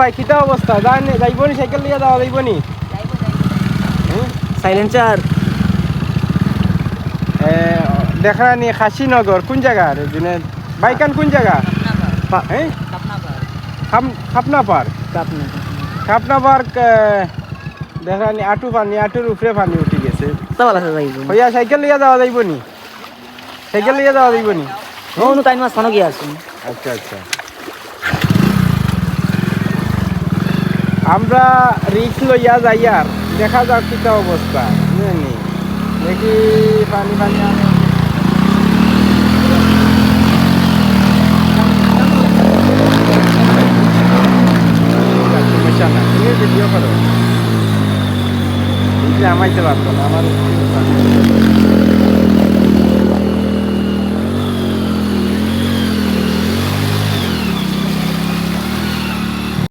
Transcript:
ভাই কিতা অবস্থা যাইবনি সাইকেল নিয়ে যাওয়া যাইবনি সাইলেন্সার দেখানি খাসিনগর কোন জায়গার বাইকান কোন জায়গা হ্যাঁ খাপনা পার্ক খাপনা পার্ক দেখানি আটুর উপরে পানি উঠে গেছে হইয়া সাইকেল লিয়া যাওয়া যাইবনি সাইকেল লিয়া যাওয়া যাইবনি টাইম মাস খানো গিয়ে আসুন। আচ্ছা আচ্ছা আমরা রিক্স লইয়া যাই আর দেখা যাক কিতা অবস্থা বুঝলেনি দেখি পানি পানি আনে সমস্যা না তুমি ভিডিও করো আমাইতে পারতো না আমার